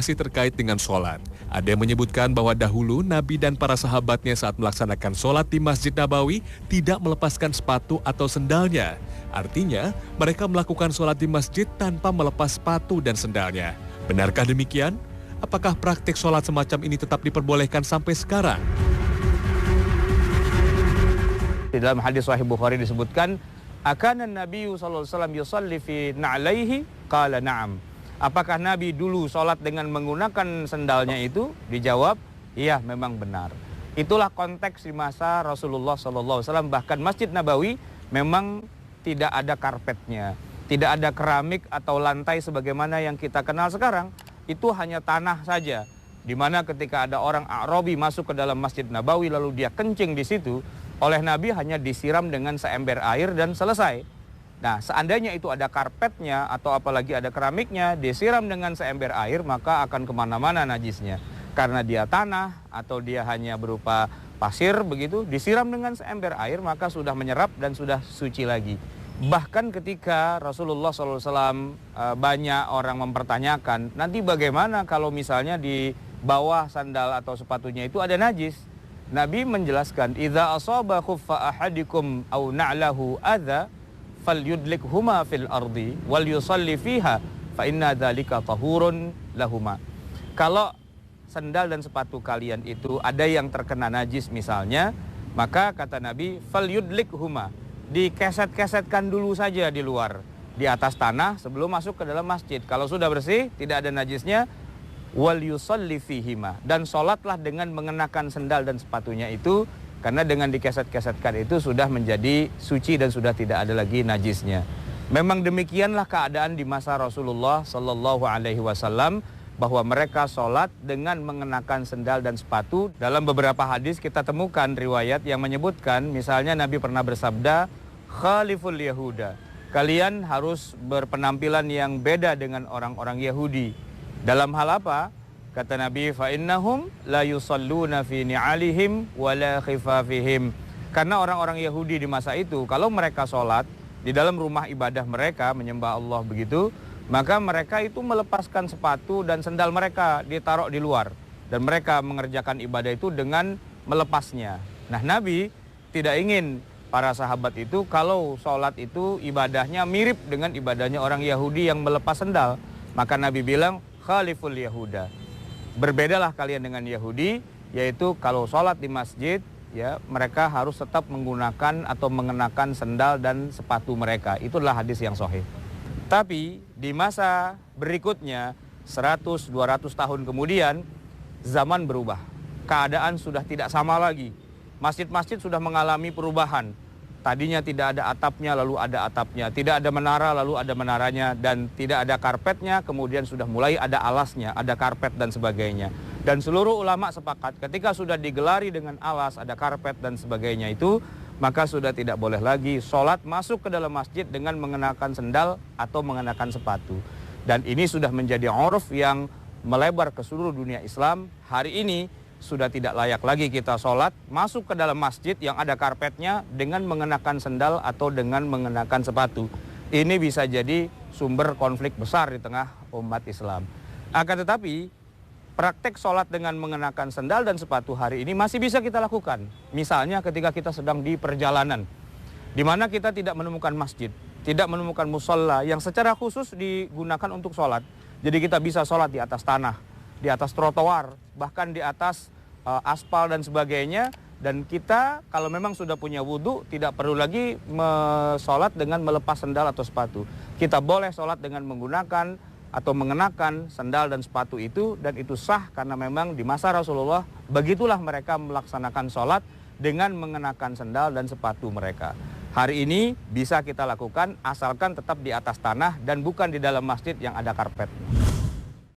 Masih terkait dengan sholat, ada yang menyebutkan bahwa dahulu Nabi dan para sahabatnya saat melaksanakan sholat di Masjid Nabawi tidak melepaskan sepatu atau sendalnya. Artinya, mereka melakukan sholat di masjid tanpa melepas sepatu dan sendalnya. Benarkah demikian? Apakah praktik sholat semacam ini tetap diperbolehkan sampai sekarang? Di dalam hadis Sahih Bukhari disebutkan, "Akana Nabiyyu sallallahu alaihi wasallam yusalli fi na'laihi?" Qala na'am. Apakah Nabi dulu sholat dengan menggunakan sendalnya itu? Dijawab, iya memang benar. Itulah konteks di masa Rasulullah SAW. Bahkan Masjid Nabawi memang tidak ada karpetnya. Tidak ada keramik atau lantai sebagaimana yang kita kenal sekarang. Itu hanya tanah saja. Dimana ketika ada orang A'rabi masuk ke dalam Masjid Nabawi lalu dia kencing di situ, oleh Nabi hanya disiram dengan seember air dan selesai. Nah, seandainya itu ada karpetnya atau apalagi ada keramiknya, disiram dengan seember air, maka akan kemana-mana najisnya. Karena dia tanah atau dia hanya berupa pasir begitu, disiram dengan seember air, maka sudah menyerap dan sudah suci lagi. Bahkan ketika Rasulullah SAW banyak orang mempertanyakan, nanti bagaimana kalau misalnya di bawah sandal atau sepatunya itu ada najis? Nabi menjelaskan, "Idza asaba khuffa ahadikum aw na'lahu adza falyudlikhuma fil ardi wal yusalli fiha fa inna dzalika tahurun lahuma." Kalau sandal dan sepatu kalian itu ada yang terkena najis misalnya, maka kata Nabi, falyudlikhuma, dikeset-kesetkan dulu saja di luar, di atas tanah sebelum masuk ke dalam masjid. Kalau sudah bersih, tidak ada najisnya, wal yusalli fihima, dan sholatlah dengan mengenakan sandal dan sepatunya itu. Karena dengan dikeset-kesetkan itu sudah menjadi suci dan sudah tidak ada lagi najisnya. Memang demikianlah keadaan di masa Rasulullah Sallallahu Alaihi Wasallam, bahwa mereka sholat dengan mengenakan sendal dan sepatu. Dalam beberapa hadis kita temukan riwayat yang menyebutkan, misalnya Nabi pernah bersabda, "Khaliful Yahuda, kalian harus berpenampilan yang beda dengan orang-orang Yahudi." Dalam hal apa? Kata Nabi, fa innahum la yusalluna fi ni'alihim wa la khifafihim. Karena orang-orang Yahudi di masa itu, kalau mereka sholat di dalam rumah ibadah mereka, menyembah Allah begitu, maka mereka itu melepaskan sepatu dan sendal mereka, ditaruh di luar. Dan mereka mengerjakan ibadah itu dengan melepasnya. Nah, Nabi tidak ingin para sahabat itu kalau sholat itu ibadahnya mirip dengan ibadahnya orang Yahudi yang melepas sendal. Maka Nabi bilang, khaliful Yahuda. Berbedalah kalian dengan Yahudi, yaitu kalau sholat di masjid, ya mereka harus tetap menggunakan atau mengenakan sendal dan sepatu mereka. Itulah hadis yang sahih. Tapi di masa berikutnya, 100-200 tahun kemudian, zaman berubah. Keadaan sudah tidak sama lagi. Masjid-masjid sudah mengalami perubahan. Tadinya tidak ada atapnya, lalu ada atapnya. Tidak ada menara, lalu ada menaranya. Dan tidak ada karpetnya, kemudian sudah mulai ada alasnya, ada karpet dan sebagainya. Dan seluruh ulama sepakat ketika sudah digelari dengan alas, ada karpet dan sebagainya itu, maka sudah tidak boleh lagi sholat masuk ke dalam masjid dengan mengenakan sendal atau mengenakan sepatu. Dan ini sudah menjadi uruf yang melebar ke seluruh dunia Islam. Hari ini sudah tidak layak lagi kita sholat masuk ke dalam masjid yang ada karpetnya dengan mengenakan sendal atau dengan mengenakan sepatu. Ini bisa jadi sumber konflik besar di tengah umat Islam. Akan tetapi, praktek sholat dengan mengenakan sendal dan sepatu hari ini masih bisa kita lakukan. Misalnya ketika kita sedang di perjalanan, di mana kita tidak menemukan masjid, tidak menemukan musola yang secara khusus digunakan untuk sholat. Jadi kita bisa sholat di atas tanah, di atas trotoar, bahkan di atas aspal dan sebagainya. Dan kita kalau memang sudah punya wudhu, tidak perlu lagi sholat dengan melepas sendal atau sepatu. Kita boleh sholat dengan menggunakan atau mengenakan sandal dan sepatu itu, dan itu sah karena memang di masa Rasulullah begitulah mereka melaksanakan sholat dengan mengenakan sandal dan sepatu mereka. Hari ini bisa kita lakukan asalkan tetap di atas tanah dan bukan di dalam masjid yang ada karpet.